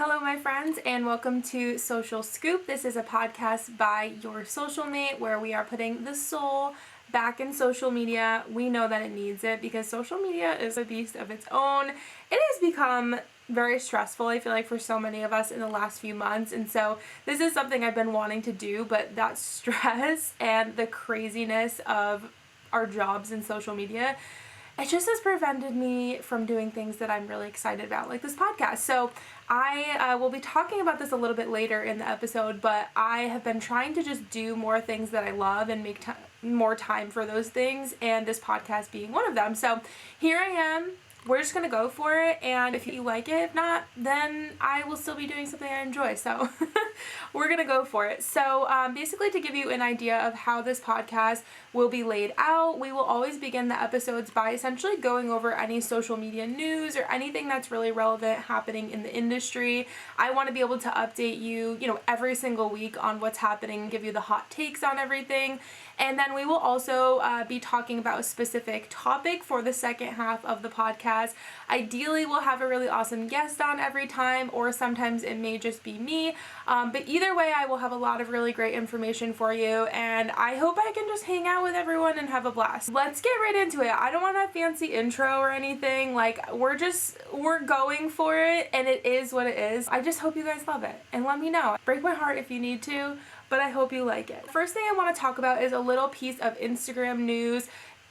Hello, my friends, and welcome to Social Scoop. This is a podcast by Your Soulcialmate where we are putting the soul back in social media. We know that it needs it because social media is a beast of its own. It has become very stressful, I feel like, for so many of us in the last few months, and so this is something I've been wanting to do, but that stress and the craziness of our jobs in social media, it just has prevented me from doing things that I'm really excited about, like this podcast. So I will be talking about this a little bit later in the episode, but I have been trying to just do more things that I love and make more time for those things, and this podcast being one of them. So here I am. We're just going to go for it, and if you like it, if not, then I will still be doing something I enjoy, so we're going to go for it. So basically, to give you an idea of how this podcast will be laid out, we will always begin the episodes by essentially going over any social media news or anything that's really relevant happening in the industry. I want to be able to update you, every single week on what's happening, give you the hot takes on everything. And then we will also be talking about a specific topic for the second half of the podcast. Ideally, we'll have a really awesome guest on every time, or sometimes it may just be me. But either way, I will have a lot of really great information for you, and I hope I can just hang out with everyone and have a blast. Let's get right into it. I don't want a fancy intro or anything. We're going for it, and it is what it is. I just hope you guys love it, and let me know. Break my heart if you need to, but I hope you like it. First thing I want to talk about is a little piece of Instagram news.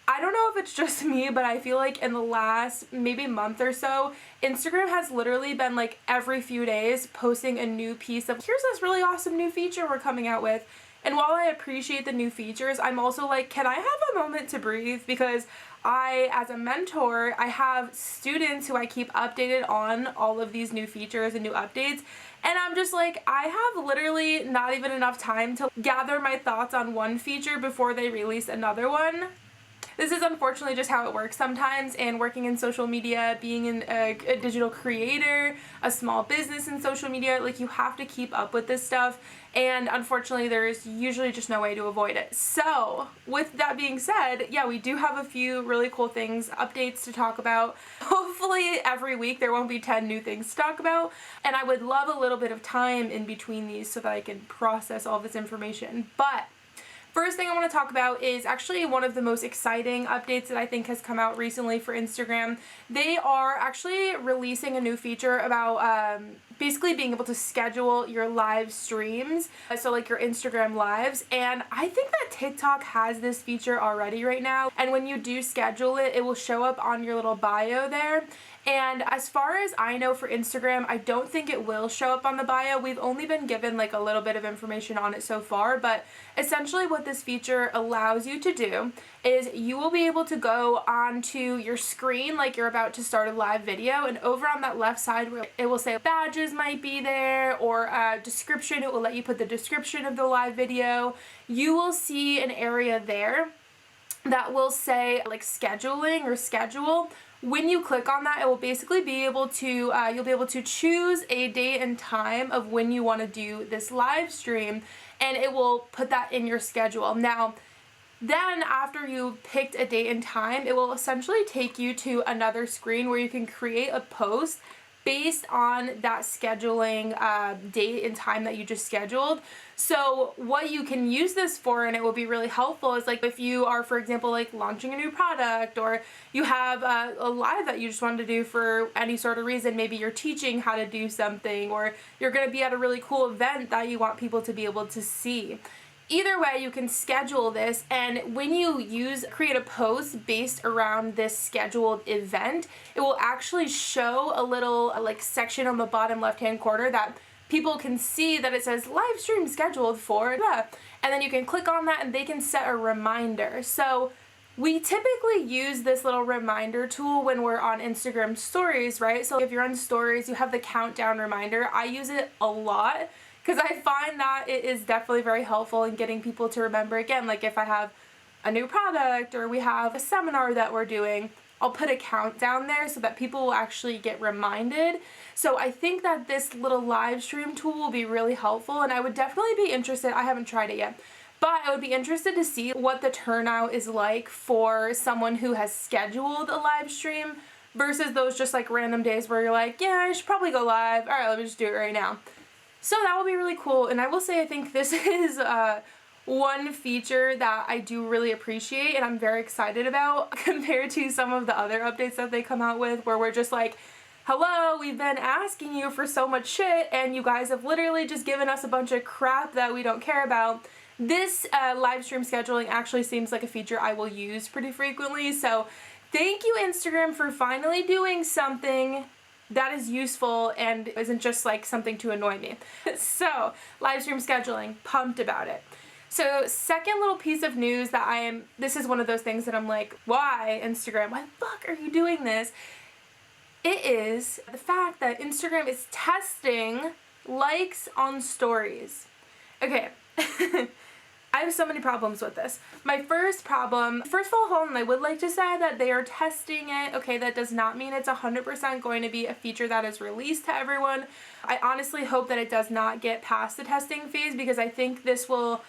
I don't know if it's just me, but I feel like in the last maybe month or so, Instagram has literally been like every few days posting a new piece of, here's this really awesome new feature we're coming out with. And while I appreciate the new features, I'm also like, can I have a moment to breathe? Because as a mentor, I have students who I keep updated on all of these new features and new updates. And I'm just like, I have literally not even enough time to gather my thoughts on one feature before they release another one. This is unfortunately just how it works sometimes, and working in social media, being a digital creator, a small business in social media, like, you have to keep up with this stuff, and unfortunately there's usually just no way to avoid it. So with that being said, yeah, we do have a few really cool things, updates to talk about. Hopefully every week there won't be 10 new things to talk about, and I would love a little bit of time in between these so that I can process all this information. But first thing I want to talk about is actually one of the most exciting updates that I think has come out recently for Instagram. They are actually releasing a new feature about basically being able to schedule your live streams, so like your Instagram lives, and I think that TikTok has this feature already right now, and when you do schedule it, it will show up on your little bio there. And as far as I know for Instagram, I don't think it will show up on the bio. We've only been given like a little bit of information on it so far, but essentially what this feature allows you to do is you will be able to go onto your screen like you're about to start a live video, and over on that left side where it will say badges might be there, or a description, it will let you put the description of the live video. You will see an area there that will say like scheduling or schedule. When you click on that, it will basically be able to, you'll be able to choose a date and time of when you want to do this live stream, and it will put that in your schedule. Now, then after you picked a date and time, it will essentially take you to another screen where you can create a post based on that scheduling date and time that you just scheduled. So what you can use this for, and it will be really helpful, is like if you are, for example, like launching a new product, or you have a live that you just wanted to do for any sort of reason. Maybe you're teaching how to do something, or you're going to be at a really cool event that you want people to be able to see. Either way, you can schedule this, and when you create a post based around this scheduled event, it will actually show a little like section on the bottom left-hand corner that people can see that it says live stream scheduled for, and then you can click on that and they can set a reminder. So we typically use this little reminder tool when we're on Instagram stories, right? So if you're on stories, you have the countdown reminder. I use it a lot because I find that it is definitely very helpful in getting people to remember. Again, like if I have a new product or we have a seminar that we're doing, I'll put a countdown there so that people will actually get reminded. So I think that this little live stream tool will be really helpful, and I would definitely be interested, I haven't tried it yet, but I would be interested to see what the turnout is like for someone who has scheduled a live stream versus those just like random days where you're like, yeah, I should probably go live. All right, let me just do it right now. So that will be really cool. And I will say, I think this is one feature that I do really appreciate and I'm very excited about compared to some of the other updates that they come out with, where we're just like, hello, we've been asking you for so much shit and you guys have literally just given us a bunch of crap that we don't care about. This live stream scheduling actually seems like a feature I will use pretty frequently. So thank you, Instagram, for finally doing something that is useful and isn't just like something to annoy me. So live stream scheduling, pumped about it. So second little piece of news that this is one of those things that I'm like, why Instagram? Why the fuck are you doing this? It is the fact that Instagram is testing likes on stories. Okay. I have so many problems with this. My first problem, first of all, hold on, I would like to say that they are testing it. Okay, that does not mean it's 100% going to be a feature that is released to everyone. I honestly hope that it does not get past the testing phase, because I think this will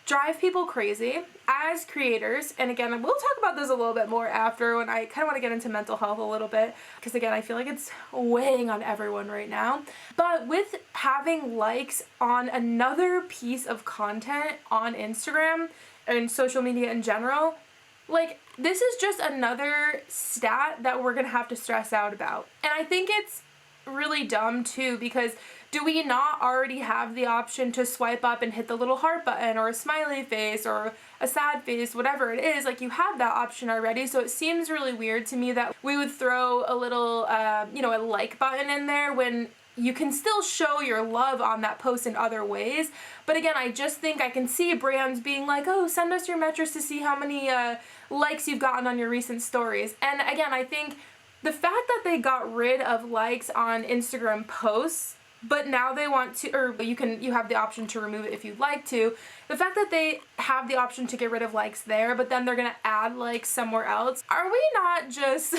drive people crazy as creators. And again, we'll talk about this a little bit more after, when I kind of want to get into mental health a little bit, because again, I feel like it's weighing on everyone right now. But with having likes on another piece of content on Instagram and social media in general, like, this is just another stat that we're gonna have to stress out about. And I think it's really dumb too, because do we not already have the option to swipe up and hit the little heart button or a smiley face or a sad face, whatever it is? Like, you have that option already. So it seems really weird to me that we would throw a little, a like button in there when you can still show your love on that post in other ways. But again, I just think I can see brands being like, oh, send us your metrics to see how many likes you've gotten on your recent stories. And again, I think the fact that they got rid of likes on Instagram posts, but now they want to, or you have the option to remove it if you'd like to. The fact that they have the option to get rid of likes there, but then they're gonna add likes somewhere else. Are we not just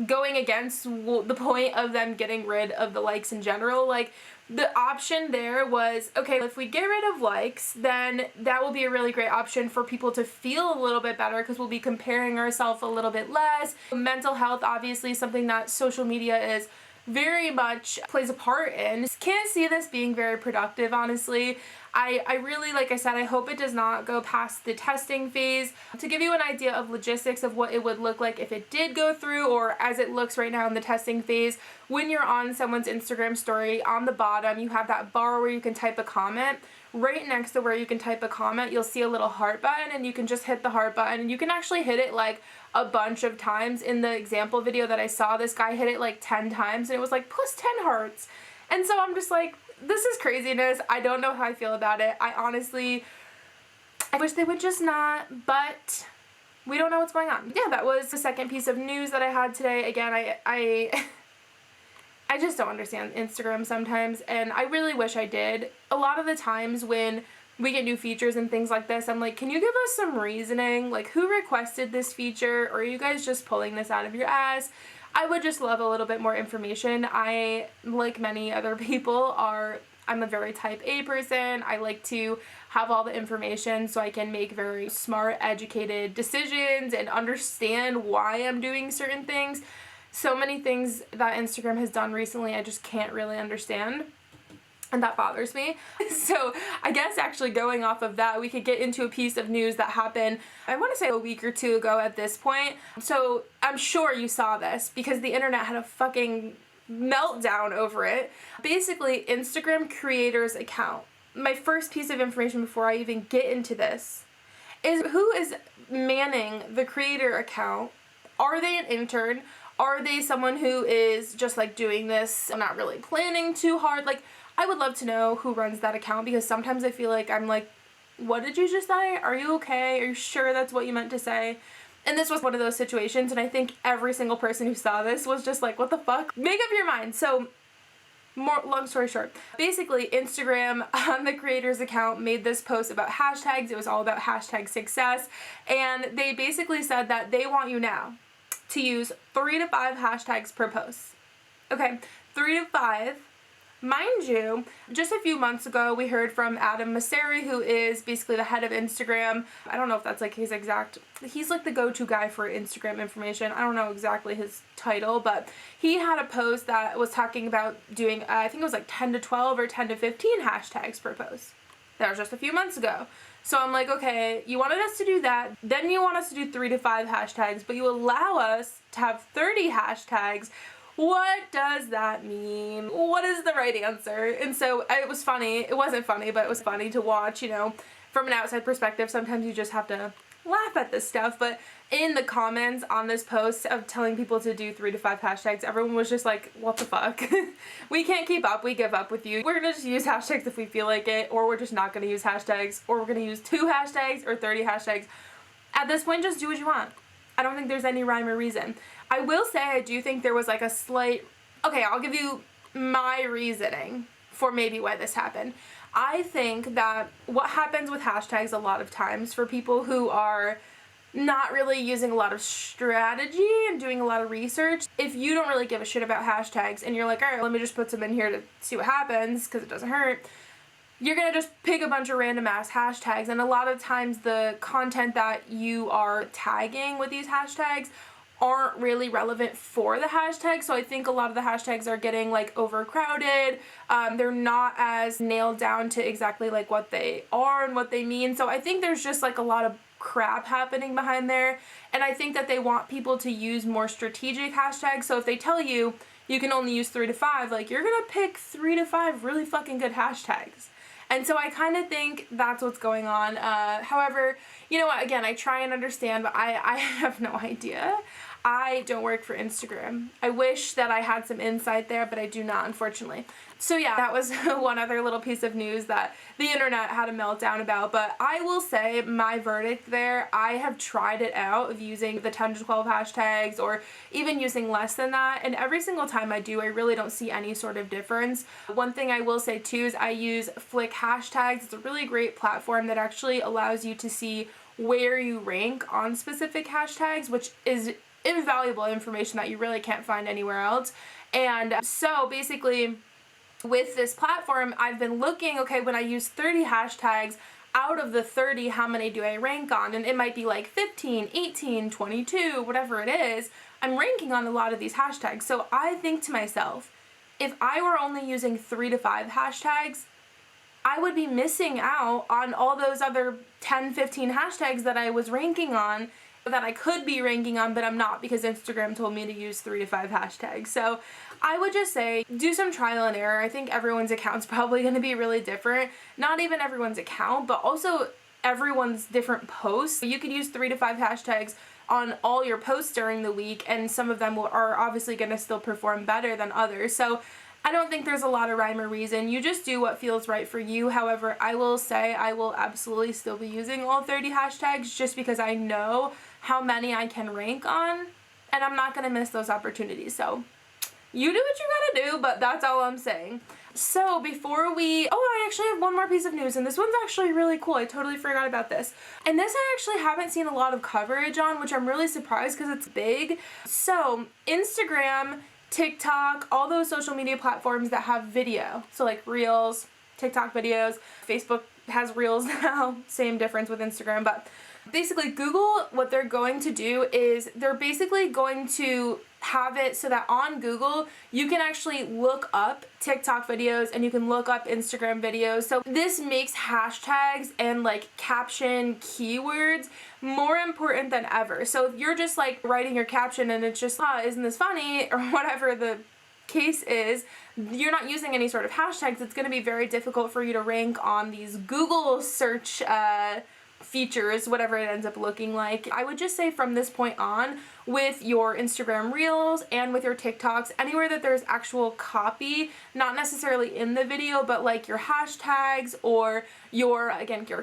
going against the point of them getting rid of the likes in general? Like, the option there was, okay, if we get rid of likes, then that will be a really great option for people to feel a little bit better, because we'll be comparing ourselves a little bit less. Mental health, obviously, something that social media is very much plays a part in. Can't see this being very productive, honestly. I really, like I said, I hope it does not go past the testing phase. To give you an idea of logistics of what it would look like if it did go through, or as it looks right now in the testing phase, when you're on someone's Instagram story, on the bottom you have that bar where you can type a comment. Right next to where you can type a comment, you'll see a little heart button, and you can just hit the heart button, and you can actually hit it like a bunch of times. In the example video that I saw, this guy hit it like 10 times and it was like plus 10 hearts. And so I'm just like, this is craziness. I don't know how I feel about it. I wish they would just not, but we don't know what's going on. Yeah, that was the second piece of news that I had today. Again, I just don't understand Instagram sometimes, and I really wish I did. A lot of the times when we get new features and things like this, I'm like, can you give us some reasoning? Like, who requested this feature? Or are you guys just pulling this out of your ass? I would just love a little bit more information. I, like many other people, I'm a very type A person. I like to have all the information so I can make very smart, educated decisions and understand why I'm doing certain things. So many things that Instagram has done recently, I just can't really understand. And that bothers me. So I guess actually going off of that, we could get into a piece of news that happened, I want to say a week or two ago at this point. So I'm sure you saw this because the internet had a fucking meltdown over it. Basically, Instagram creators account. My first piece of information before I even get into this is who is manning the creator account. Are they an intern? Are they someone who is just like doing this, not really planning too hard? Like, I would love to know who runs that account, because sometimes I feel like I'm like, what did you just say? Are you okay? Are you sure that's what you meant to say? And this was one of those situations, and I think every single person who saw this was just like, what the fuck? Make up your mind. So, long story short, basically Instagram on the creators account made this post about hashtags. It was all about hashtag success, and they basically said that they want you now to use 3 to 5 hashtags per post. Okay, 3 to 5. Mind you, just a few months ago, we heard from Adam Mosseri, who is basically the head of Instagram. I don't know if that's like his exact, he's like the go-to guy for Instagram information. I don't know exactly his title, but he had a post that was talking about doing, I think it was like 10 to 12 or 10 to 15 hashtags per post. That was just a few months ago. So I'm like, okay, you wanted us to do that, then you want us to do 3 to 5 hashtags, but you allow us to have 30 hashtags. What does that mean? What is the right answer? And so it was funny. It wasn't funny, but it was funny to watch, you know, from an outside perspective. Sometimes you just have to laugh at this stuff. But in the comments on this post of telling people to do 3 to 5 hashtags, everyone was just like, what the fuck? We can't keep up. We give up with you. We're gonna just use hashtags if we feel like it, or we're just not gonna use hashtags, or we're gonna use 2 hashtags or 30 hashtags. At this point, just do what you want. I don't think there's any rhyme or reason. I will say I do think there was like a slight, okay, I'll give you my reasoning for maybe why this happened. I think that what happens with hashtags a lot of times for people who are not really using a lot of strategy and doing a lot of research, if you don't really give a shit about hashtags and you're like, all right, let me just put some in here to see what happens because it doesn't hurt, you're gonna just pick a bunch of random ass hashtags, and a lot of times the content that you are tagging with these hashtags aren't really relevant for the hashtag. So I think a lot of the hashtags are getting like overcrowded. They're not as nailed down to exactly like what they are and what they mean. So I think there's just like a lot of crap happening behind there, and I think that they want people to use more strategic hashtags. So if they tell you you can only use 3 to 5, like you're gonna pick 3 to 5 really fucking good hashtags. And so I kind of think that's what's going on. However, you know what, again, I try and understand, but I have no idea. I don't work for Instagram. I wish that I had some insight there, but I do not, unfortunately. So yeah, that was one other little piece of news that the internet had a meltdown about. But I will say my verdict there, I have tried it out of using the 10 to 12 hashtags or even using less than that. And every single time I do, I really don't see any sort of difference. One thing I will say too is I use Flick hashtags. It's a really great platform that actually allows you to see where you rank on specific hashtags, which is invaluable information that you really can't find anywhere else. And so basically with this platform, I've been looking, okay, when I use 30 hashtags, out of the 30, how many do I rank on? And it might be like 15, 18, 22, whatever it is. I'm ranking on a lot of these hashtags. So I think to myself, if I were only using 3 to 5 hashtags, I would be missing out on all those other 10, 15 hashtags that I was ranking on, that I could be ranking on, but I'm not because Instagram told me to use 3 to 5 hashtags. So I would just say do some trial and error. I think everyone's account's probably going to be really different. Not even everyone's account, but also everyone's different posts. You could use 3 to 5 hashtags on all your posts during the week, and some of them are obviously going to still perform better than others. So I don't think there's a lot of rhyme or reason. You just do what feels right for you. However, I will say I will absolutely still be using all 30 hashtags just because I know how many I can rank on, and I'm not going to miss those opportunities. So you do what you gotta do, but that's all I'm saying. So before I actually have one more piece of news, and this one's actually really cool. I totally forgot about this. And this I actually haven't seen a lot of coverage on, which I'm really surprised because it's big. So Instagram, TikTok, all those social media platforms that have video, so like Reels, TikTok videos, Facebook has Reels now, same difference with Instagram, but basically Google, what they're going to do is they're basically going to have it so that on Google you can actually look up TikTok videos and you can look up Instagram videos. So this makes hashtags and like caption keywords more important than ever. So if you're just like writing your caption and it's just, isn't this funny, or whatever the case is, you're not using any sort of hashtags, it's going to be very difficult for you to rank on these Google search features, whatever it ends up looking like. I would just say from this point on, with your Instagram Reels and with your TikToks, anywhere that there's actual copy, not necessarily in the video, but like your hashtags or your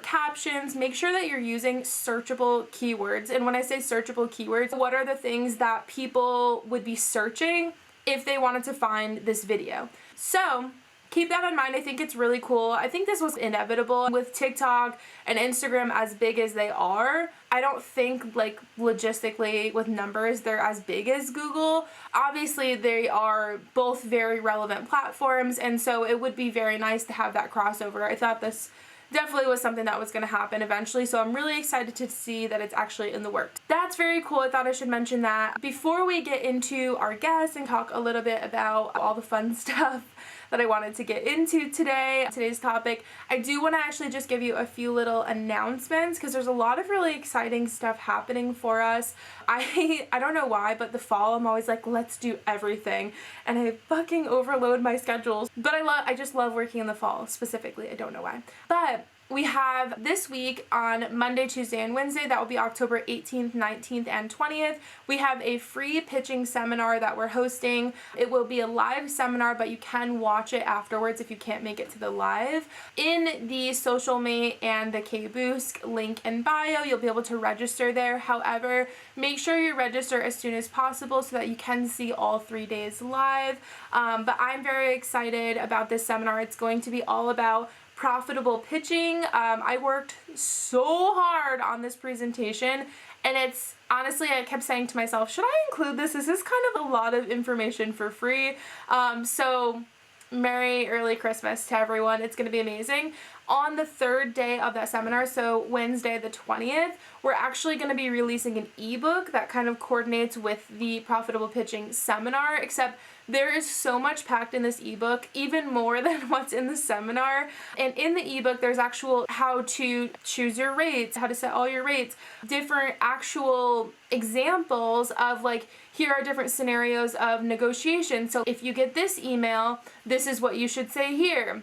captions, make sure that you're using searchable keywords. And when I say searchable keywords, what are the things that people would be searching if they wanted to find this video? So keep that in mind. I think it's really cool. I think this was inevitable with TikTok and Instagram as big as they are. I don't think, like, logistically with numbers they're as big as Google. Obviously they are both very relevant platforms, and so it would be very nice to have that crossover. I thought this definitely was something that was going to happen eventually, so I'm really excited to see that it's actually in the works. That's very cool. I thought I should mention that. Before we get into our guests and talk a little bit about all the fun stuff that I wanted to get into today's topic, I do want to actually just give you a few little announcements, because there's a lot of really exciting stuff happening for us. I don't know why, but the fall I'm always like, let's do everything, and I fucking overload my schedules. But I just love working in the fall specifically. I don't know why. But we have this week on Monday, Tuesday, and Wednesday, that will be October 18th, 19th, and 20th, we have a free pitching seminar that we're hosting. It will be a live seminar, but you can watch it afterwards if you can't make it to the live. In the Soulcialmate and the K-Boost link in bio, you'll be able to register there. However, make sure you register as soon as possible so that you can see all 3 days live. But I'm very excited about this seminar. It's going to be all about profitable pitching. I worked so hard on this presentation, and it's honestly, I kept saying to myself, should I include this? This is kind of a lot of information for free. So Merry early Christmas to everyone. It's going to be amazing. On the third day of that seminar, so Wednesday the 20th, we're actually going to be releasing an ebook that kind of coordinates with the profitable pitching seminar, except there is so much packed in this ebook, even more than what's in the seminar. And in the ebook, there's actual how to choose your rates, how to set all your rates, different actual examples of, like, here are different scenarios of negotiation. So if you get this email, this is what you should say here.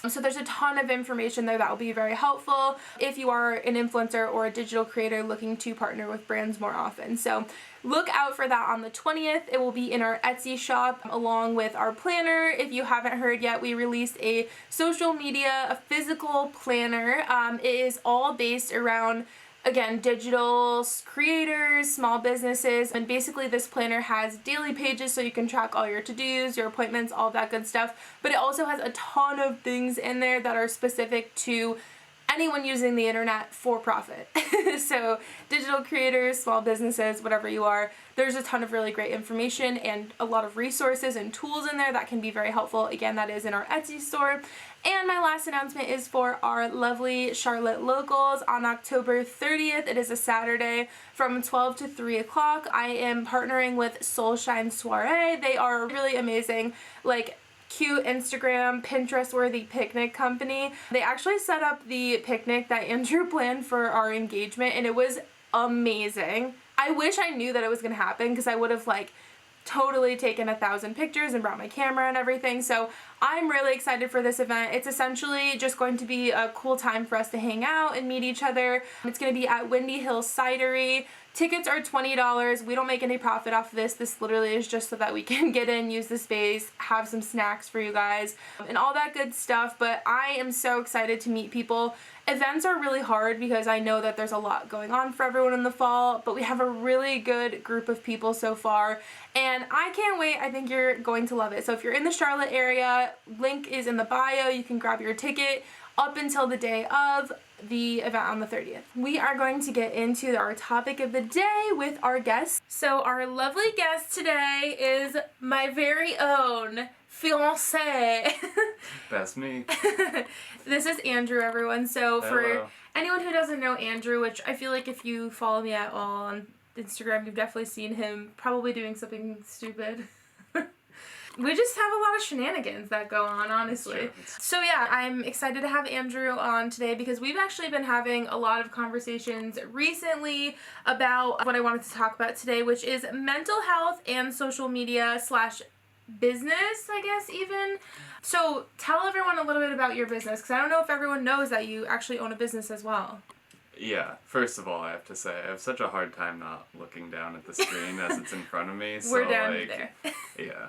So there's a ton of information there that will be very helpful if you are an influencer or a digital creator looking to partner with brands more often. So look out for that on the 20th. It will be in our Etsy shop along with our planner. If you haven't heard yet, we released a social media, a physical planner. It is all based around, again, digital creators, small businesses, and basically this planner has daily pages so you can track all your to-dos, your appointments, all that good stuff, but it also has a ton of things in there that are specific to anyone using the internet for profit. So digital creators, small businesses, whatever you are, there's a ton of really great information and a lot of resources and tools in there that can be very helpful. Again, that is in our Etsy store. And my last announcement is for our lovely Charlotte locals on October 30th. It is a Saturday from 12 to 3 o'clock. I am partnering with Soulshine Soiree. They are really amazing, like, cute Instagram, Pinterest-worthy picnic company. They actually set up the picnic that Andrew planned for our engagement, and it was amazing. I wish I knew that it was gonna happen, because I would have, like, totally taken 1,000 pictures and brought my camera and everything. So I'm really excited for this event. It's essentially just going to be a cool time for us to hang out and meet each other. It's going to be at Windy Hill Cidery. Tickets are $20. We don't make any profit off of this. This literally is just so that we can get in, use the space, have some snacks for you guys, and all that good stuff. But I am so excited to meet people. Events are really hard because I know that there's a lot going on for everyone in the fall, but we have a really good group of people so far, and I can't wait. I think you're going to love it. So if you're in the Charlotte area, link is in the bio. You can grab your ticket up until the day of the event on the 30th. We are going to get into our topic of the day with our guests. So our lovely guest today is my very own fiancé. That's me. This is Andrew, everyone. So Hello. for anyone who doesn't know Andrew, which I feel like if you follow me at all on Instagram, you've definitely seen him probably doing something stupid. We just have a lot of shenanigans that go on, honestly. So yeah, I'm excited to have Andrew on today because we've actually been having a lot of conversations recently about what I wanted to talk about today, which is mental health and social media / business, I guess, even. So tell everyone a little bit about your business, because I don't know if everyone knows that you actually own a business as well. Yeah, first of all, I have to say, I have such a hard time not looking down at the screen as it's in front of me. We're so, down like, there. Yeah.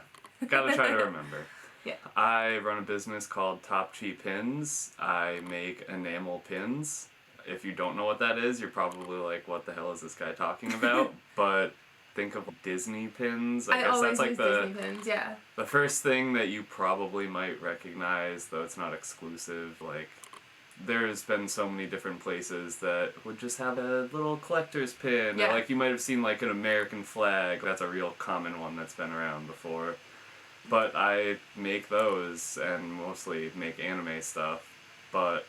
Gotta try to remember. Yeah. I run a business called Top G Pins. I make enamel pins. If you don't know what that is, you're probably like, what the hell is this guy talking about? But think of Disney pins. I guess always that's like use the Disney pins, yeah. the first thing that you probably might recognize, though it's not exclusive. Like, there's been so many different places that would just have a little collector's pin. Yeah. Or like you might have seen like an American flag. That's a real common one that's been around before. But I make those and mostly make anime stuff. But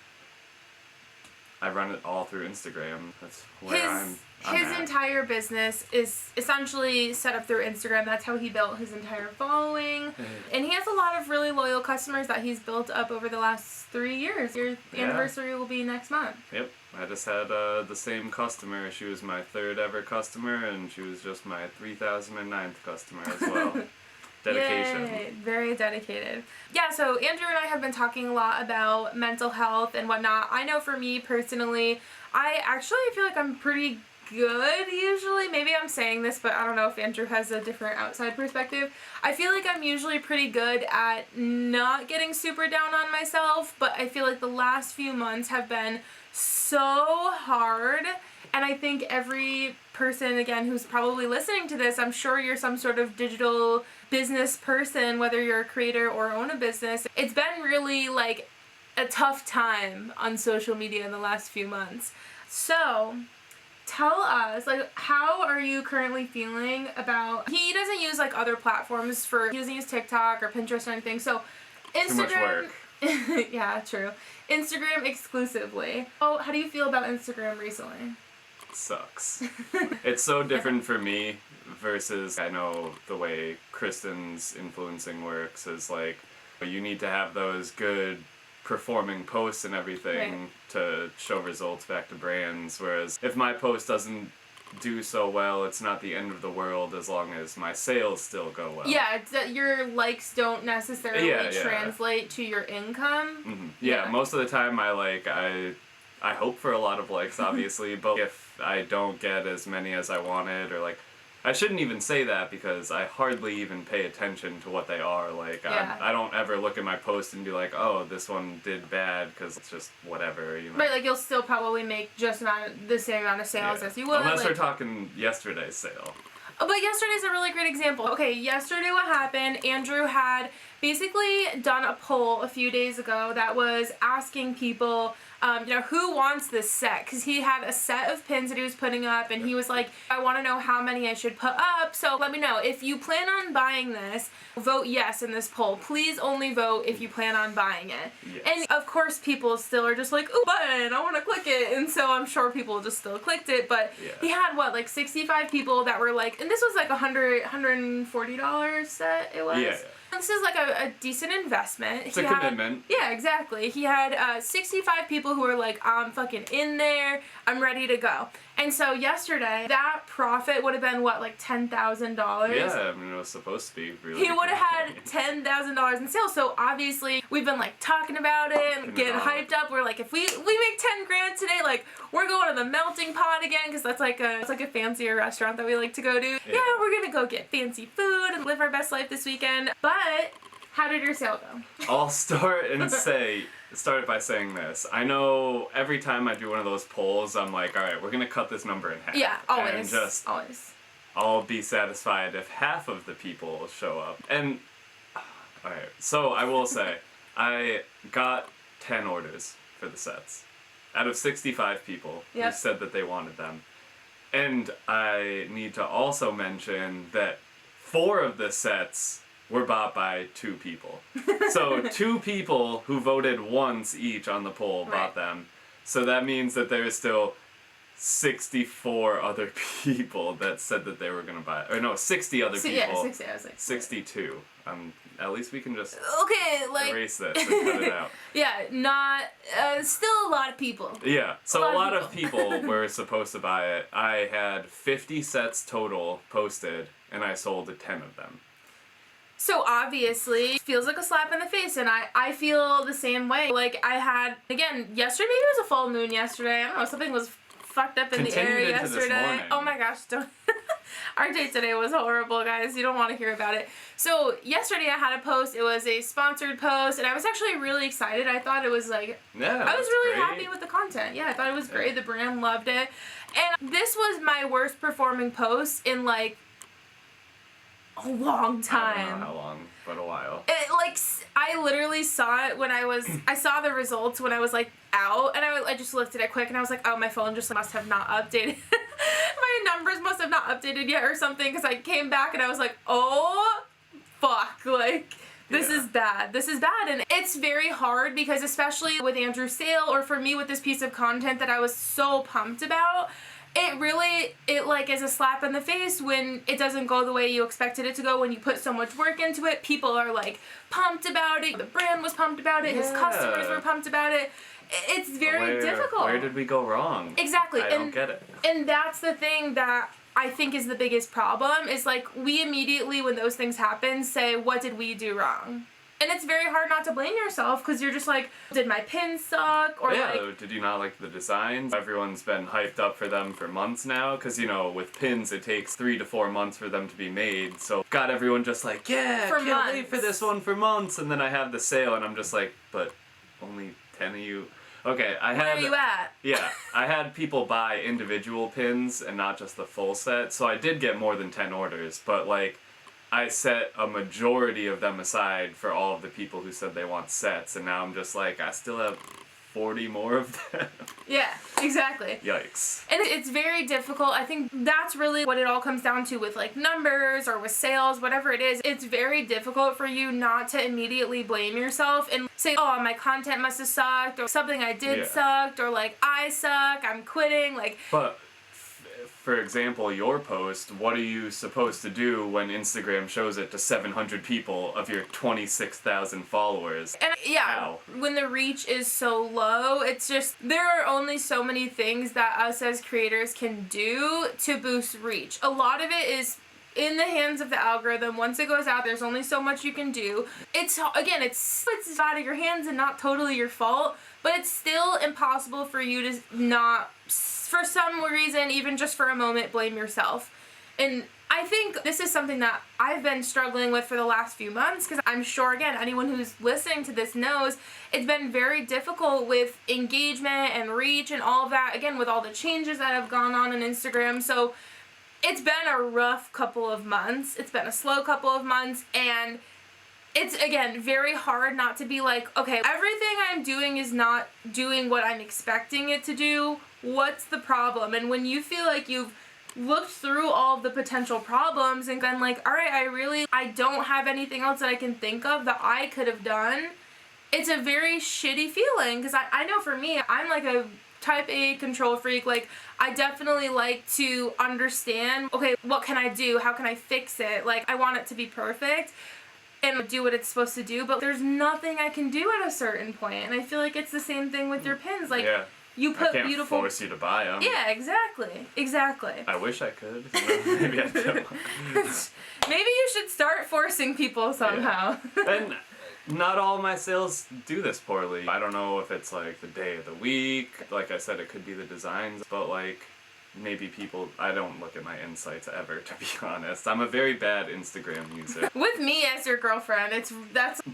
I run it all through Instagram. That's where I'm his at. entire business is essentially set up through Instagram. That's how he built his entire following. And he has a lot of really loyal customers that he's built up over the last 3 years. Your anniversary will be next month. Yep. I just had the same customer. She was my 3rd ever customer, and she was just my 3009th customer as well. Dedication. Yay, very dedicated. Yeah, so Andrew and I have been talking a lot about mental health and whatnot. I know for me personally, I actually feel like I'm pretty good usually. Maybe I'm saying this, but I don't know if Andrew has a different outside perspective. I feel like I'm usually pretty good at not getting super down on myself, but I feel like the last few months have been so hard. And I think every person, again, who's probably listening to this, I'm sure you're some sort of digital business person, whether you're a creator or own a business. It's been really like a tough time on social media in the last few months. So tell us, like, how are you currently feeling about, he doesn't use like other platforms he doesn't use TikTok or Pinterest or anything. So Instagram. Too much work. Yeah, true. Instagram exclusively. Oh, how do you feel about Instagram recently? Sucks. It's so different for me versus I know the way Kristen's influencing works is like you need to have those good performing posts and everything to show results back to brands, whereas if my post doesn't do so well, it's not the end of the world as long as my sales still go well. Yeah, it's that your likes don't necessarily translate to your income. Mm-hmm. Yeah, most of the time I hope for a lot of likes, obviously, but if I don't get as many as I wanted, or like, I shouldn't even say that because I hardly even pay attention to what they are. Like, I don't ever look at my post and be like, oh, this one did bad, because it's just whatever, you know. Right, like you'll still probably make just the same amount of sales as you would. Unless we're talking yesterday's sale. But yesterday's a really great example. Okay, yesterday what happened, Andrew had basically done a poll a few days ago that was asking people, who wants this set? Because he had a set of pins that he was putting up, and he was like, I want to know how many I should put up, so let me know. If you plan on buying this, vote yes in this poll. Please only vote if you plan on buying it. Yes. And of course people still are just like, ooh, button, I want to click it. And so I'm sure people just still clicked it, but he had, 65 people that were like, and this was like $140 set it was. Yeah. This is like a decent investment. It's a commitment. Yeah, exactly. He had 65 people who were like, I'm fucking in there. I'm ready to go. And so yesterday, that profit would have been, like $10,000? Yeah, I mean, it was supposed to be really He would have had $10,000 in sales. So obviously, we've been talking about it and getting hyped up. We're like, if we make 10 grand today, we're going to the Melting Pot again, because that's it's like a fancier restaurant that we like to go to. Yeah, we're going to go get fancy food and live our best life this weekend. But how did your sale go? I'll start by saying this. I know every time I do one of those polls, I'm like, all right, we're going to cut this number in half. Yeah, always. And just, always. I'll be satisfied if half of the people show up. And, all right, so I will say, I got 10 orders for the sets out of 65 people who said that they wanted them. And I need to also mention that 4 of the sets were bought by 2 people. So 2 people who voted once each on the poll bought them. So that means that there's still 64 other people that said that they were going to buy it. Or no, 60 other people. Yeah, 60. I was like 62. At least we can just erase this and cut it out. Yeah, not still a lot of people. Yeah, so a lot of people were supposed to buy it. I had 50 sets total posted, and I sold 10 of them. So obviously, it feels like a slap in the face, and I feel the same way. I had, again, yesterday, maybe it was a full moon yesterday, I don't know, something was fucked up in the air yesterday. Oh my gosh, don't. Our day today was horrible, guys. You don't want to hear about it. So yesterday I had a post. It was a sponsored post, and I was actually really excited. I thought it was I was really happy with the content. Yeah, I thought it was great. The brand loved it. And this was my worst performing post in a long time. I don't know how long, but a while. I literally saw it when I saw the results when I was, like, out, and I just looked at it quick, and I was like, oh, my phone just must have not updated. My numbers must have not updated yet or something, because I came back, and I was like, oh, fuck, like, this is bad. This is bad, and it's very hard, because especially with Andrew's sale, or for me with this piece of content that I was so pumped about, it like is a slap in the face when it doesn't go the way you expected it to go, when you put so much work into it. People are like pumped about it. The brand was pumped about it. His customers were pumped about it. It's very difficult. Where did we go wrong? Exactly. I don't get it. And that's the thing that I think is the biggest problem, is like we immediately, when those things happen, say, what did we do wrong? And it's very hard not to blame yourself, because you're just like, did my pins suck? Or did you not like the designs? Everyone's been hyped up for them for months now, because, you know, with pins it takes 3 to 4 months for them to be made. So got everyone just like, can't wait for this one for months. And then I have the sale and I'm just like, but only 10 of you. Okay, where are you at? Yeah, I had people buy individual pins and not just the full set. So I did get more than 10 orders, but like, I set a majority of them aside for all of the people who said they want sets, and now I'm just like, I still have 40 more of them. Yeah, exactly. Yikes. And it's very difficult. I think that's really what it all comes down to with like numbers or with sales, whatever it is. It's very difficult for you not to immediately blame yourself and say, oh, my content must have sucked, or something I did sucked, or like I suck, I'm quitting. Like, but for example, your post, what are you supposed to do when Instagram shows it to 700 people of your 26,000 followers? And when the reach is so low, it's just, there are only so many things that us as creators can do to boost reach. A lot of it is in the hands of the algorithm. Once it goes out, there's only so much you can do. It's out of your hands and not totally your fault, but it's still impossible for you to not, for some reason, even just for a moment, blame yourself. And I think this is something that I've been struggling with for the last few months, because I'm sure, again, anyone who's listening to this knows it's been very difficult with engagement and reach and all of that, again, with all the changes that have gone on Instagram. So it's been a rough couple of months. It's been a slow couple of months, and it's, again, very hard not to be like, okay, everything I'm doing is not doing what I'm expecting it to do. What's the problem? And when you feel like you've looked through all of the potential problems and been like, all right, I don't have anything else that I can think of that I could have done, it's a very shitty feeling, because I know for me, I'm like a type A control freak. Like, I definitely like to understand, okay, what can I do? How can I fix it? Like, I want it to be perfect and do what it's supposed to do, but there's nothing I can do at a certain point. And I feel like it's the same thing with your pins. Like, you put I can't force you to buy them. Yeah, exactly. I wish I could. Maybe I don't. Maybe you should start forcing people somehow. Yeah. And not all my sales do this poorly. I don't know if it's like the day of the week. Like I said, it could be the designs, but like maybe people, I don't look at my insights ever, to be honest. I'm a very bad Instagram user. With me as your girlfriend,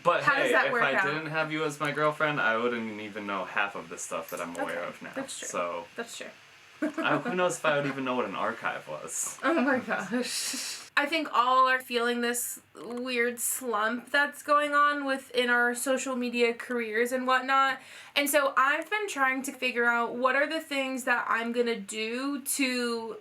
but how hey, does that work if I out? didn't have you as my girlfriend, I wouldn't even know half of the stuff that I'm aware of now. That's true. So that's true. Who knows if I would even know what an archive was. Oh my gosh. I think all are feeling this weird slump that's going on within our social media careers and whatnot. And so I've been trying to figure out what are the things that I'm going to do to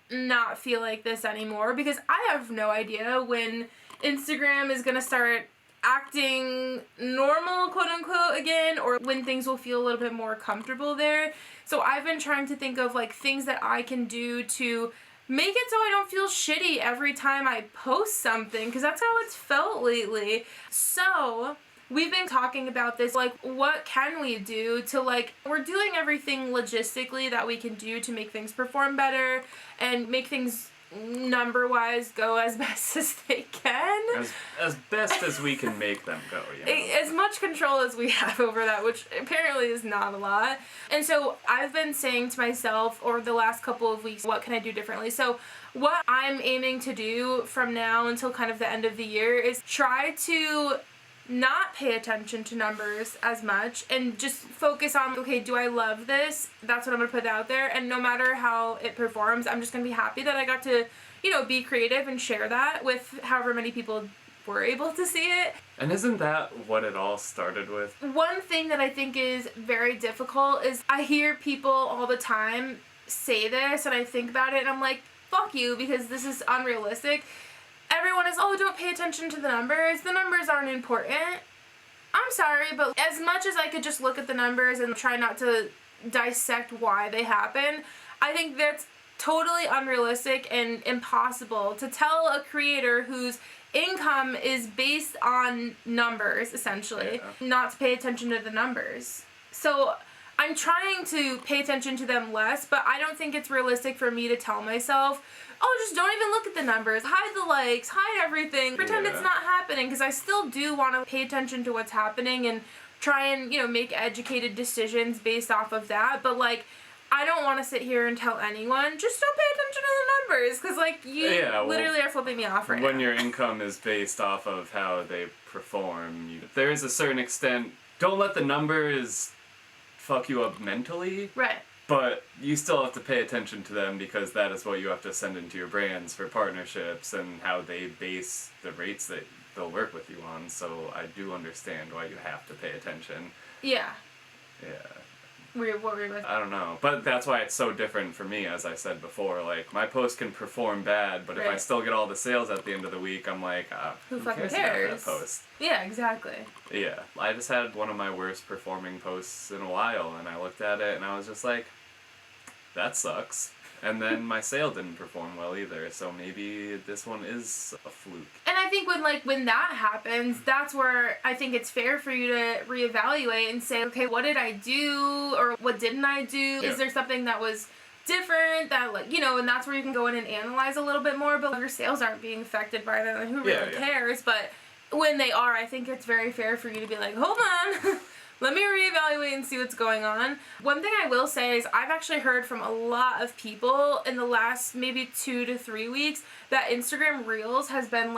not feel like this anymore, because I have no idea when Instagram is going to start acting normal, quote unquote, again, or when things will feel a little bit more comfortable there. So I've been trying to think of like things that I can do to make it so I don't feel shitty every time I post something, because that's how it's felt lately. So we've been talking about this, like, what can we do to, like, we're doing everything logistically that we can do to make things perform better and make things number-wise go as best as they can. As best as we can make them go, you know? As much control as we have over that, which apparently is not a lot. And so I've been saying to myself over the last couple of weeks, what can I do differently? So what I'm aiming to do from now until kind of the end of the year is try to not pay attention to numbers as much and just focus on, okay, do I love this? That's what I'm going to put out there. And no matter how it performs, I'm just going to be happy that I got to, be creative and share that with however many people were able to see it. And isn't that what it all started with? One thing that I think is very difficult is I hear people all the time say this, and I think about it and I'm like, fuck you, because this is unrealistic. Everyone is, don't pay attention to the numbers. The numbers aren't important. I'm sorry, but as much as I could just look at the numbers and try not to dissect why they happen, I think that's totally unrealistic and impossible to tell a creator whose income is based on numbers, essentially, not to pay attention to the numbers. So I'm trying to pay attention to them less, but I don't think it's realistic for me to tell myself, just don't even look at the numbers, hide the likes, hide everything, pretend it's not happening, because I still do want to pay attention to what's happening and try and, make educated decisions based off of that, but, I don't want to sit here and tell anyone, just don't pay attention to the numbers, because, you literally are flipping me off right now. When your income is based off of how they perform, there is a certain extent, don't let the numbers fuck you up mentally. Right. But you still have to pay attention to them because that is what you have to send into your brands for partnerships and how they base the rates that they'll work with you on. So I do understand why you have to pay attention. Yeah. Yeah. What were you with? I don't know. But that's why it's so different for me, as I said before. My post can perform bad, but if I still get all the sales at the end of the week, I'm like, who fucking cares about that post? Yeah, exactly. Yeah. I just had one of my worst performing posts in a while, and I looked at it, and I was just like, that sucks. And then my sale didn't perform well either, so maybe this one is a fluke. And I think when that happens, that's where I think it's fair for you to reevaluate and say, okay, what did I do or what didn't I do? Yeah. Is there something that was different that and that's where you can go in and analyze a little bit more, but your sales aren't being affected by that, and who really cares? But when they are, I think it's very fair for you to be like, hold on. Let me reevaluate and see what's going on. One thing I will say is I've actually heard from a lot of people in the last maybe 2 to 3 weeks that Instagram Reels has been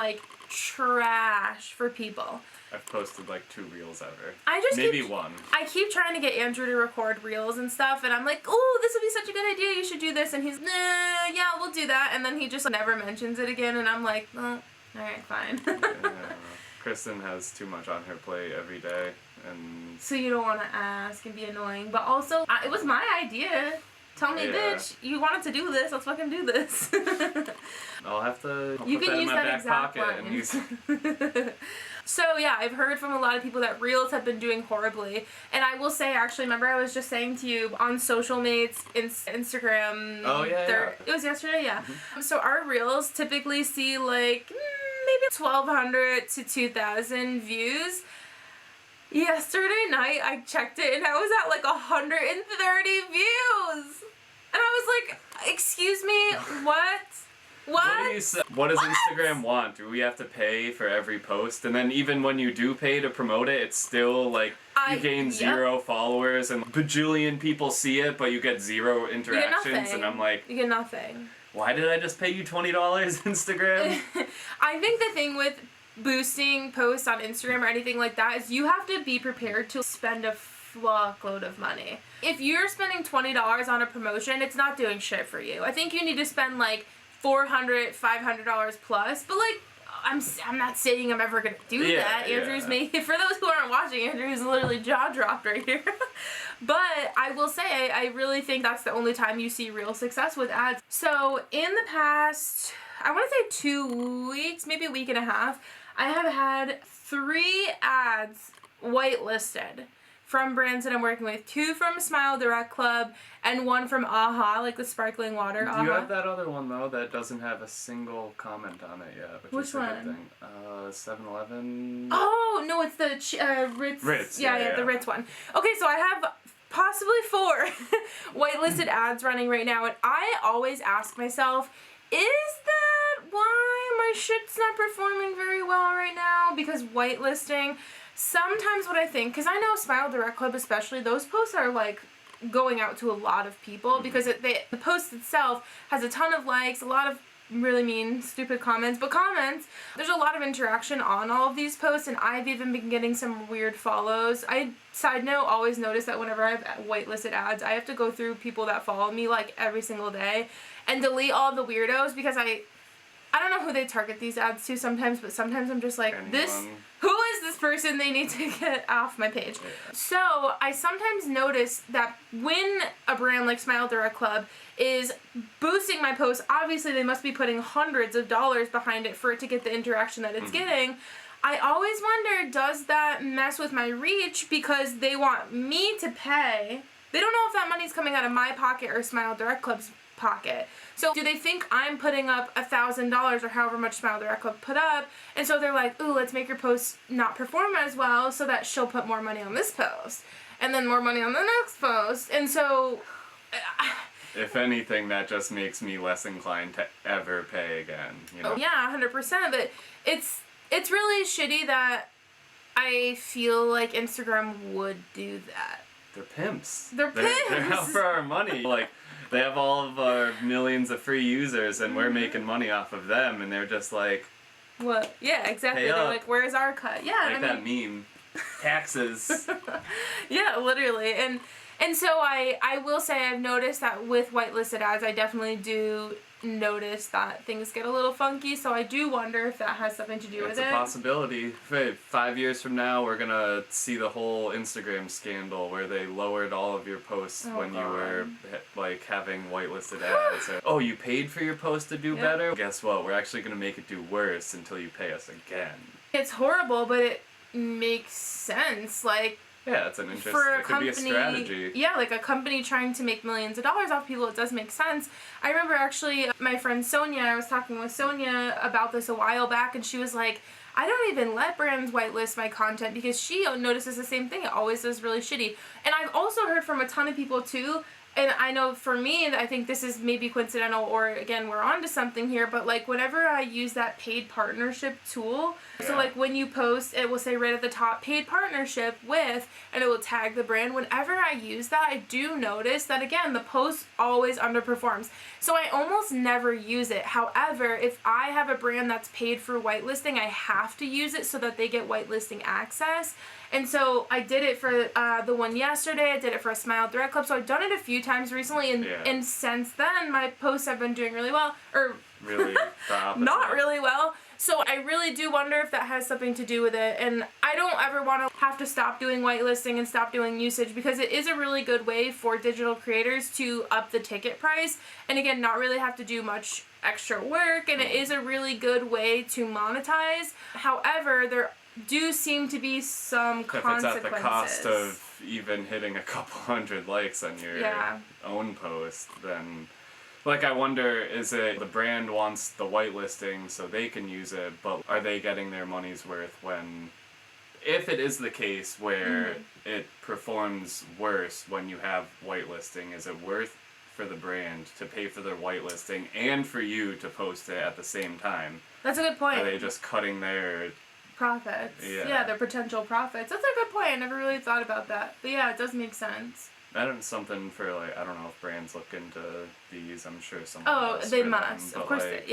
trash for people. I've posted 2 Reels ever. Maybe one. I keep trying to get Andrew to record Reels and stuff, and I'm like, oh, this would be such a good idea, you should do this, and he's, nah, yeah, we'll do that, and then he just never mentions it again, and I'm like, oh, alright, fine. Yeah, Kristen has too much on her plate every day. And so you don't want to ask and be annoying, but also it was my idea. Tell me, bitch, you wanted to do this, let's fucking do this. I'll have to you put can that use in my that back pocket line. and use it. So yeah, I've heard from a lot of people that Reels have been doing horribly, and I will say, actually, remember I was just saying to you on Soulcialmate's Instagram. Oh yeah. It was yesterday, yeah. Mm-hmm. So our Reels typically see maybe 1,200 to 2,000 views. Yesterday night, I checked it, and I was at 130 views. And I was like, excuse me, what? What does Instagram want? Do we have to pay for every post? And then even when you do pay to promote it, it's still you gain 0 followers and bajillion people see it, but you get 0 interactions. And I'm like, you get nothing. Why did I just pay you $20, Instagram? I think the thing with boosting posts on Instagram or anything like that is you have to be prepared to spend a fuckload of money. If you're spending $20 on a promotion, it's not doing shit for you. I think you need to spend $400, $500 plus, but I'm not saying I'm ever gonna do that. Andrew's making, for those who aren't watching, Andrew's literally jaw dropped right here. But I will say, I really think that's the only time you see real success with ads. So in the past, I want to say 2 weeks, maybe a week and a half, I have had 3 ads whitelisted from brands that I'm working with. 2 from Smile Direct Club and 1 from AHA, the sparkling water. Do you have that other one, though, that doesn't have a single comment on it yet? Which is a good thing. 7-Eleven? Oh, no, it's the Ritz. Ritz, yeah, the Ritz one. Okay, so I have possibly 4 whitelisted ads running right now, and I always ask myself, is that why my shit's not performing very well right now? Because whitelisting, sometimes what I think, because I know Smile Direct Club especially, those posts are going out to a lot of people because the post itself has a ton of likes, a lot of really mean, stupid comments, but comments. There's a lot of interaction on all of these posts, and I've even been getting some weird follows. Side note, always notice that whenever I have whitelisted ads, I have to go through people that follow me like every single day and delete all the weirdos, because I don't know who they target these ads to sometimes, but sometimes I'm just like, who is this person? They need to get off my page. Yeah. So I sometimes notice that when a brand like Smile Direct Club is boosting my posts, obviously they must be putting hundreds of dollars behind it for it to get the interaction that it's getting. I always wonder, does that mess with my reach because they want me to pay? They don't know if that money's coming out of my pocket or Smile Direct Club's pocket. So do they think I'm putting up $1,000 or however much Smile Direct Club put up, and so they're like, ooh, let's make your post not perform as well so that she'll put more money on this post and then more money on the next post. And so if anything, that just makes me less inclined to ever pay again, you know? Yeah, 100%. But it's really shitty that I feel like Instagram would do that. They're pimps. They're pimps. They're out for our money. Like, they have all of our millions of free users, and we're making money off of them, and they're just like... What? Yeah, exactly. They're like, where's our cut? Yeah, like that meme. Taxes. Yeah, literally. And so I will say I've noticed that with whitelisted ads, I definitely do notice that things get a little funky, so I do wonder if that has something to do with it. It's a possibility. 5 years from now, we're gonna see the whole Instagram scandal where they lowered all of your posts you were like having whitelisted ads. Oh, you paid for your post to do better? Guess what? We're actually gonna make it do worse until you pay us again. It's horrible, but it makes sense. Like, yeah, it's an interesting, it could be a strategy. Yeah, like a company trying to make millions of dollars off people, it does make sense. I remember actually my friend Sonia, I was talking with Sonia about this a while back, and she was like, I don't even let brands whitelist my content because she notices the same thing. It always does really shitty. And I've also heard from a ton of people too, and I know for me, I think this is maybe coincidental, or again, we're onto something here, but like whenever I use that paid partnership tool, so like when you post, it will say right at the top, paid partnership with, and it will tag the brand. Whenever I use that, I do notice that again, the post always underperforms. So I almost never use it. However, if I have a brand that's paid for whitelisting, I have to use it so that they get whitelisting access. And so I did it for the one yesterday, I did it for a Smile Direct Club, so I've done it a few times recently, and since then, my posts have been doing really well, or really the opposite. Not really well. So I really do wonder if that has something to do with it, and I don't ever want to have to stop doing whitelisting and stop doing usage, because it is a really good way for digital creators to up the ticket price, and again, not really have to do much extra work, and it is a really good way to monetize. However, there do seem to be some consequences. If it's at the cost of even hitting a couple hundred likes on your own post, then... Like, I wonder, is it the brand wants the whitelisting so they can use it, but are they getting their money's worth when... If it is the case where it performs worse when you have whitelisting, is it worth for the brand to pay for their whitelisting and for you to post it at the same time? That's a good point. Are they just cutting their... profits? Yeah, their potential profits. That's a good point. I never really thought about that. But yeah, it does make sense. That's something for, like, I don't know if brands look into these. I'm sure someone does. They must. Of course, like,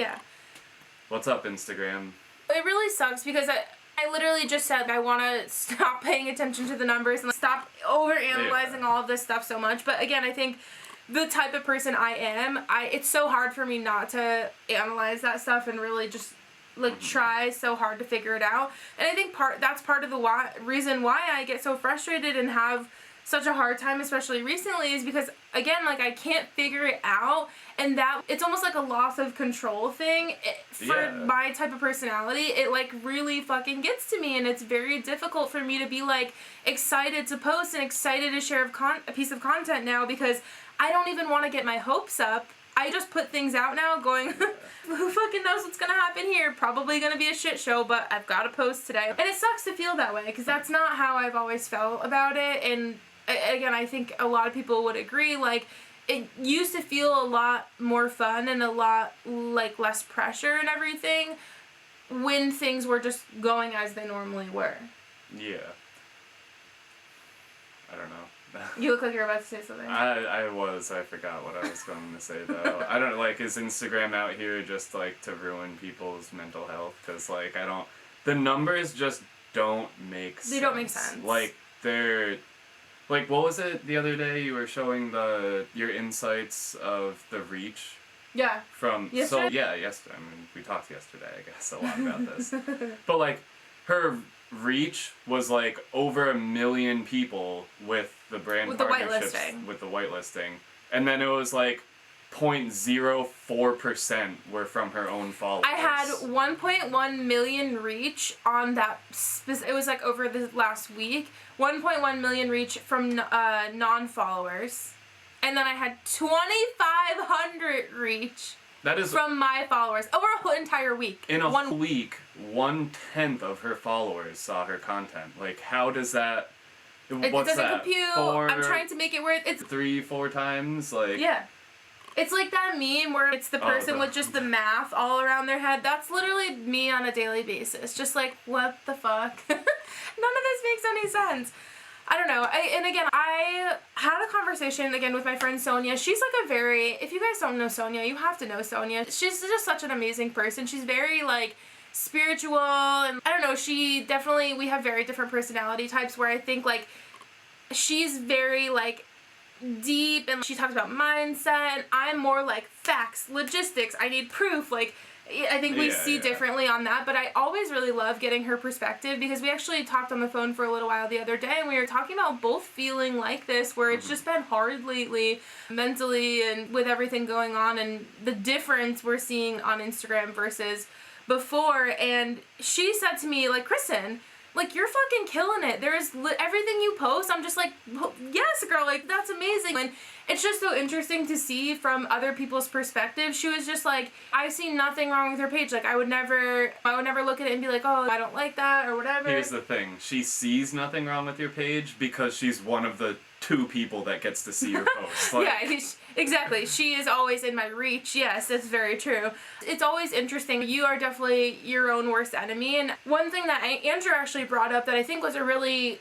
what's up, Instagram? It really sucks because I literally just said I want to stop paying attention to the numbers and stop overanalyzing all of this stuff so much. But again, I think the type of person I am, it's so hard for me not to analyze that stuff and really just like try so hard to figure it out. And I think that's part of the reason why I get so frustrated and have such a hard time, especially recently, is because, again, like, I can't figure it out, and that, it's almost like a loss of control thing. For my type of personality, it, like, really fucking gets to me, and it's very difficult for me to be, like, excited to post and excited to share a piece of content now, because I don't even want to get my hopes up. I just put things out now going, who fucking knows what's going to happen here? Probably going to be a shit show, but I've got to post today. And it sucks to feel that way, because that's not how I've always felt about it, and again, I think a lot of people would agree, like, it used to feel a lot more fun and a lot, like, less pressure and everything when things were just going as they normally were. Yeah. I don't know. You look like you're about to say something. I forgot what I was going to say, though. I don't, like, is Instagram out here just, like, to ruin people's mental health? Because, like, the numbers just don't make sense. They don't make sense. Like, they're, like, what was it the other day? You were showing your insights of the reach. Yeah. From, yesterday? Yesterday. I mean, we talked yesterday, I guess, a lot about this. But, like, her reach was, like, over 1 million people with the brand partnerships. With the whitelisting. And then it was, like, 0.04% were from her own followers. I had 1.1 million reach on that. It was, like, over the last week. 1.1 million reach from non-followers. And then I had 2,500 reach from my followers over a whole entire week. In a whole week, 1/10 of her followers saw her content. Like, how does that... It doesn't compute. I'm trying to make it where it's... 3-4 times? Like... Yeah. It's like that meme where it's the person with just the math all around their head. That's literally me on a daily basis. Just like, what the fuck? None of this makes any sense. I don't know. I had a conversation again with my friend Sonia. She's like if you guys don't know Sonia, you have to know Sonia. She's just such an amazing person. She's very like spiritual, and I don't know, we have very different personality types, where I think like she's very like deep and she talks about mindset, and I'm more like facts, logistics, I need proof, like I think we see differently on that, but I always really love getting her perspective, because we actually talked on the phone for a little while the other day, and we were talking about both feeling like this, where it's just been hard lately, mentally, and with everything going on, and the difference we're seeing on Instagram versus before. And she said to me, like, Kristen, like, you're fucking killing it. There's everything you post, I'm just like, yes, girl, like, that's amazing. And it's just so interesting to see from other people's perspective. She was just like, I see nothing wrong with her page. Like, I would never look at it and be like, oh, I don't like that or whatever. Here's the thing. She sees nothing wrong with your page because she's one of the 2 people that gets to see your posts. Like, yeah, exactly. She is always in my reach. Yes, that's very true. It's always interesting. You are definitely your own worst enemy. And one thing that Andrew actually brought up that I think was a really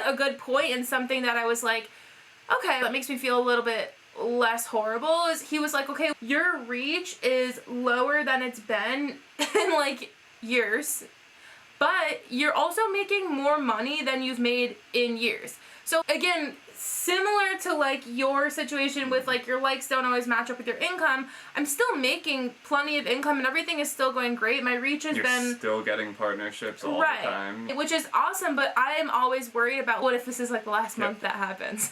a good point, and something that I was like, okay, that makes me feel a little bit less horrible, is he was like, okay, your reach is lower than it's been in like years, but you're also making more money than you've made in years. So again, similar to like your situation with like your likes don't always match up with your income, I'm still making plenty of income and everything is still going great. My reach has been... You're still getting partnerships all the time. Which is awesome, but I am always worried about what if this is like the last month that happens.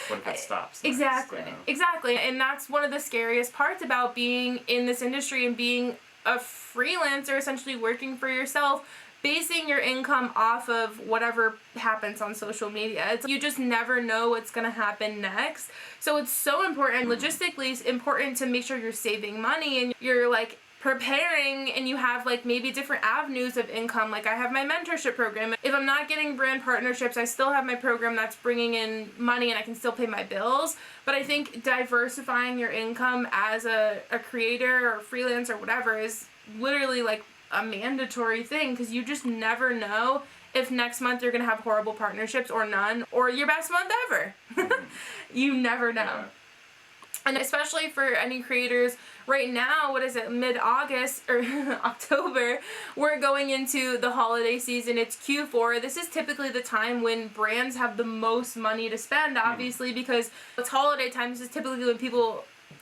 What if it stops? Exactly. Next, you know? Exactly. And that's one of the scariest parts about being in this industry and being a freelancer, essentially working for yourself, basing your income off of whatever happens on social media. You just never know what's going to happen next. So it's so important, logistically, it's important to make sure you're saving money and you're like preparing, and you have like maybe different avenues of income. Like I have my mentorship program. If I'm not getting brand partnerships, I still have my program that's bringing in money and I can still pay my bills. But I think diversifying your income as a creator or freelance or whatever is literally like a mandatory thing, because you just never know if next month you're going to have horrible partnerships or none, or your best month ever. You never know. Yeah. And especially for any creators right now, what is it, mid-August or October, we're going into the holiday season. It's Q4. This is typically the time when brands have the most money to spend, obviously, because it's holiday time. This is typically when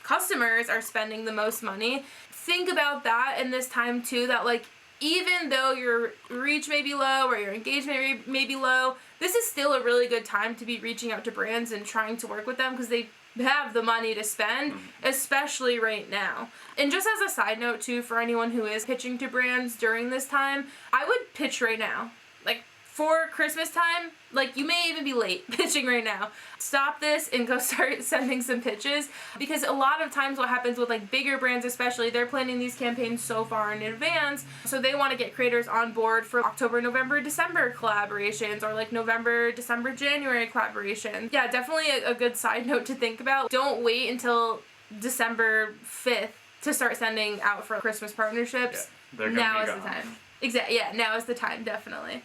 customers are spending the most money. Think about that in this time too, that like, even though your reach may be low or your engagement may be low, this is still a really good time to be reaching out to brands and trying to work with them, because they have the money to spend, especially right now. And just as a side note too, for anyone who is pitching to brands during this time, I would pitch right now. Like for Christmas time, like you may even be late pitching right now. Stop this and go start sending some pitches, because a lot of times what happens with like bigger brands especially, they're planning these campaigns so far in advance, so they want to get creators on board for October, November, December collaborations, or like November, December, January collaborations. Yeah, definitely a good side note to think about. Don't wait until December 5th to start sending out for Christmas partnerships. Yeah, they're gonna now be is gone. the time. Exactly. Yeah, now is the time, definitely.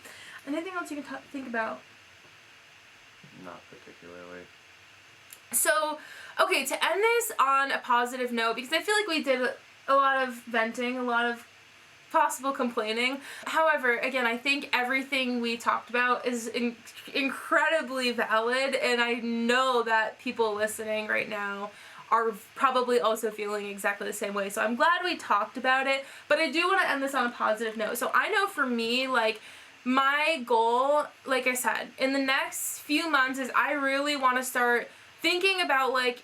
Anything else you can think about? Not particularly. So, okay, to end this on a positive note, because I feel like we did a lot of venting, a lot of possible complaining. However, again, I think everything we talked about is incredibly valid, and I know that people listening right now are probably also feeling exactly the same way. So I'm glad we talked about it, but I do want to end this on a positive note. So I know for me, like, my goal, like I said, in the next few months is I really want to start thinking about, like,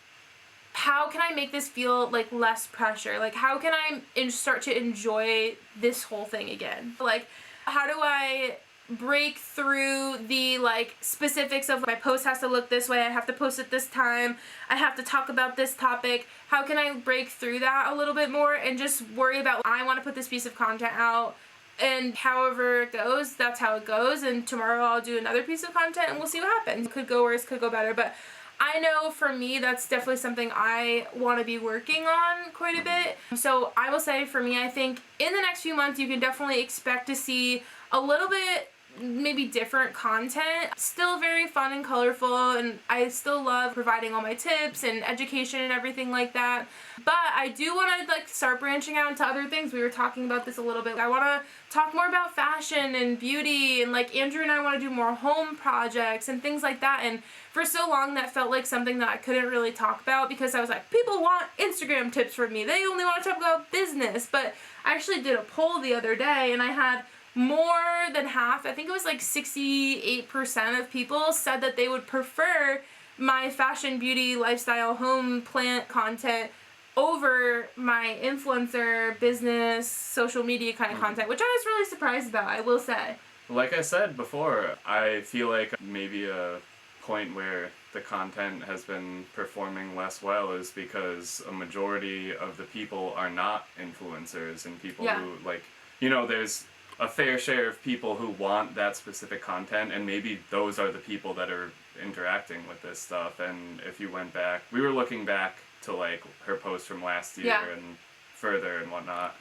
how can I make this feel like less pressure? Like, how can I start to enjoy this whole thing again? Like, how do I break through the, like, specifics of my post has to look this way, I have to post at this time, I have to talk about this topic? How can I break through that a little bit more and just worry about, I want to put this piece of content out, and however it goes, that's how it goes, and tomorrow I'll do another piece of content and we'll see what happens. It could go worse, could go better, but I know for me that's definitely something I want to be working on quite a bit. So I will say for me, I think in the next few months you can definitely expect to see a little bit maybe different content. Still very fun and colorful, and I still love providing all my tips and education and everything like that. But I do want to, like, start branching out into other things. We were talking about this a little bit. I want to talk more about fashion and beauty, and, like, Andrew and I want to do more home projects and things like that. And for so long that felt like something that I couldn't really talk about because I was like, people want Instagram tips from me. They only want to talk about business. But I actually did a poll the other day, and I had more than half, I think it was like 68% of people said that they would prefer my fashion, beauty, lifestyle, home, plant content over my influencer, business, social media kind of content, which I was really surprised about, I will say. Like I said before, I feel like maybe a point where the content has been performing less well is because a majority of the people are not influencers and people who, like, you know, there's a fair share of people who want that specific content, and maybe those are the people that are interacting with this stuff. And if you went back, we were looking back to, like, her post from last year and further and whatnot,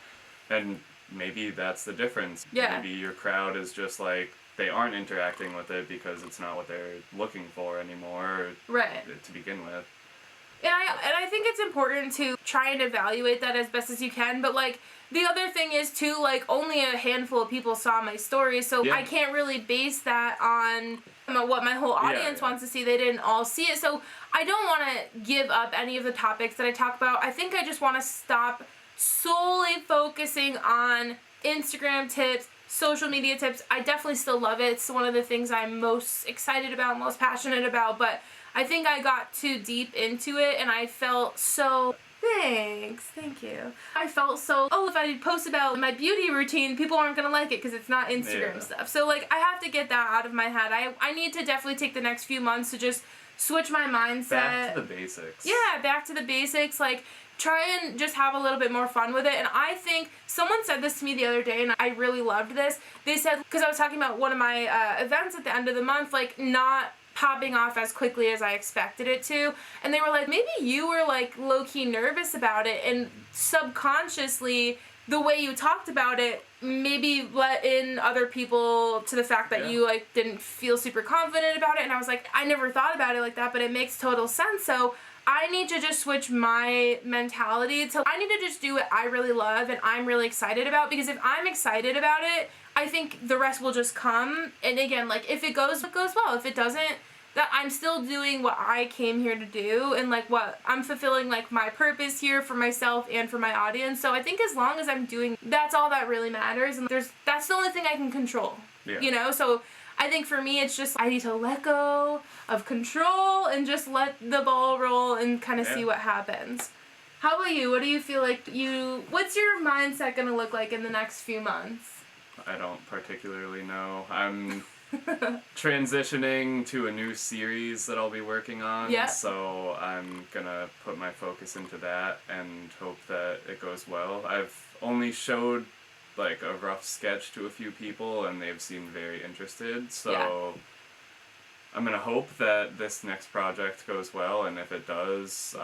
and maybe that's the difference. Maybe your crowd is just like, they aren't interacting with it because it's not what they're looking for anymore to begin with. And I think it's important to try and evaluate that as best as you can, but, like, the other thing is, too, like, only a handful of people saw my stories, so I can't really base that on what my whole audience wants to see. They didn't all see it, so I don't want to give up any of the topics that I talk about. I think I just want to stop solely focusing on Instagram tips, social media tips. I definitely still love it. It's one of the things I'm most excited about, most passionate about, but I think I got too deep into it, and I felt so... Thank you. I felt so, if I post about my beauty routine, people aren't going to like it because it's not Instagram stuff. So, like, I have to get that out of my head. I need to definitely take the next few months to just switch my mindset. Back to the basics. Yeah, back to the basics. Like, try and just have a little bit more fun with it. And I think someone said this to me the other day, and I really loved this. They said, because I was talking about one of my events at the end of the month, like, not popping off as quickly as I expected it to, and they were like, maybe you were, like, low-key nervous about it, and subconsciously the way you talked about it maybe let in other people to the fact that you, like, didn't feel super confident about it. And I was like, I never thought about it like that, but it makes total sense. So I need to just switch my mentality to, I need to just do what I really love and I'm really excited about, because if I'm excited about it, I think the rest will just come. And again, like, if it goes, it goes well. If it doesn't, that I'm still doing what I came here to do, and, like, what I'm fulfilling, like, my purpose here for myself and for my audience. So I think as long as I'm doing, that's all that really matters, and that's the only thing I can control. You know? So I think for me, it's just, I need to let go of control and just let the ball roll and kind of see what happens. How about you? What do you feel like what's your mindset gonna look like in the next few months? I don't particularly know. I'm transitioning to a new series that I'll be working on, so I'm gonna put my focus into that and hope that it goes well. I've only showed, like, a rough sketch to a few people, and they've seemed very interested, so I'm gonna hope that this next project goes well, and if it does,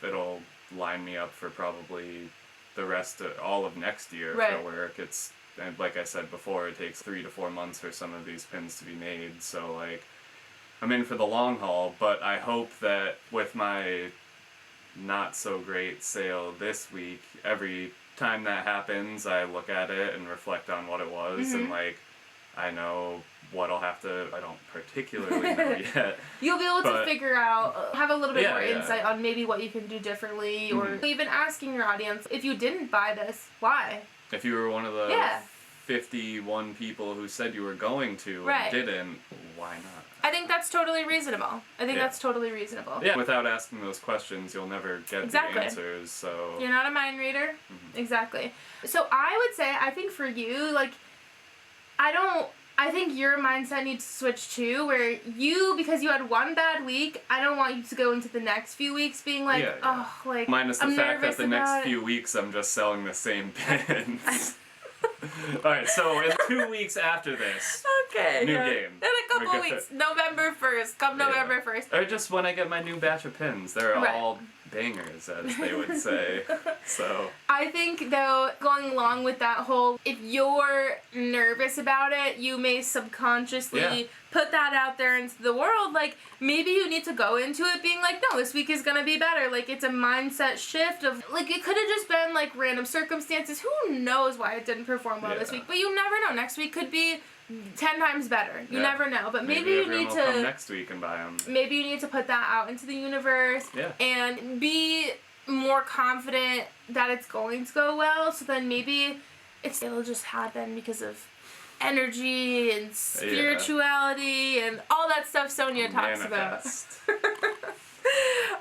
it'll line me up for probably the rest of all of next year for work. And like I said before, it takes 3 to 4 months for some of these pins to be made, so, like, I'm in for the long haul, but I hope that with my not so great sale this week, every time that happens, I look at it and reflect on what it was, and like, I know what I'll have to, I don't particularly know yet. You'll be able to figure out, have a little bit more yeah. insight on maybe what you can do differently, or even asking your audience, if you didn't buy this, why? If you were one of the 51 people who said you were going to and didn't, why not? I think that's totally reasonable. That's totally reasonable. Yeah, without asking those questions, you'll never get the answers, so... You're not a mind reader? Exactly. So I would say, I think for you, like, I think your mindset needs to switch too, where you, because you had one bad week, I don't want you to go into the next few weeks being like, oh, like, minus the I'm fact that the next about few weeks I'm just selling the same pins. Alright, so in 2 weeks after this, new game. In a couple weeks, November 1st, come November 1st. Or just when I get my new batch of pins. They're all bangers, as they would say. So I think, though, going along with that whole, if you're nervous about it, you may subconsciously put that out there into the world. Like, maybe you need to go into it being like, no, this week is gonna be better. Like, it's a mindset shift of, like, it could have just been, like, random circumstances. Who knows why it didn't perform well this week? But you never know. Next week could be 10 times better. You never know. But maybe you need to come next week and buy them. Maybe you need to put that out into the universe and be more confident that it's going to go well. So then maybe it'll just happen because of energy and spirituality and all that stuff Sonia talks about.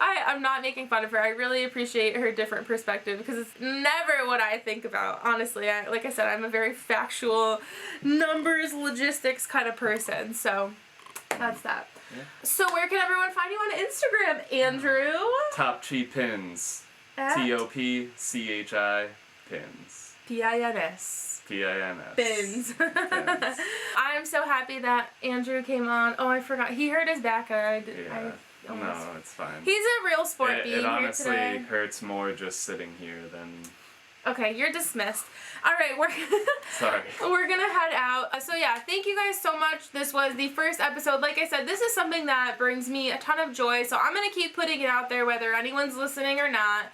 I'm not making fun of her. I really appreciate her different perspective because it's never what I think about. Honestly, like I said, I'm a very factual, numbers, logistics kind of person. So that's that. Yeah. So where can everyone find you on Instagram, Andrew? Topchi Pins. TOPCHI Pins. PINS. PINS. Pins. I'm so happy that Andrew came on. Oh, I forgot. He hurt his back. No, it's fine. He's a real sport being it honestly here today. hurts more just sitting here than... Okay, you're dismissed. All right, Sorry. We're gonna head out. So yeah, thank you guys so much. This was the first episode. Like I said, this is something that brings me a ton of joy, so I'm gonna keep putting it out there whether anyone's listening or not.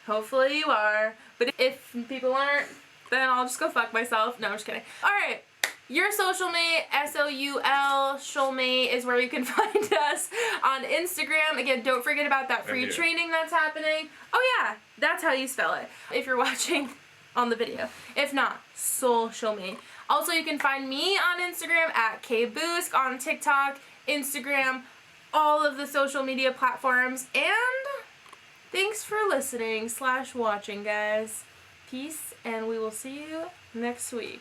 Hopefully you are. But if people aren't, then I'll just go fuck myself. No, I'm just kidding. All right. Your Soulcialmate, Soulcialmate is where you can find us on Instagram. Again, don't forget about that free training that's happening. Oh yeah, that's how you spell it if you're watching on the video. If not, Soulcialmate. Also, you can find me on Instagram at kboosk, on TikTok, Instagram, all of the social media platforms. And thanks for listening / watching, guys. Peace, and we will see you next week.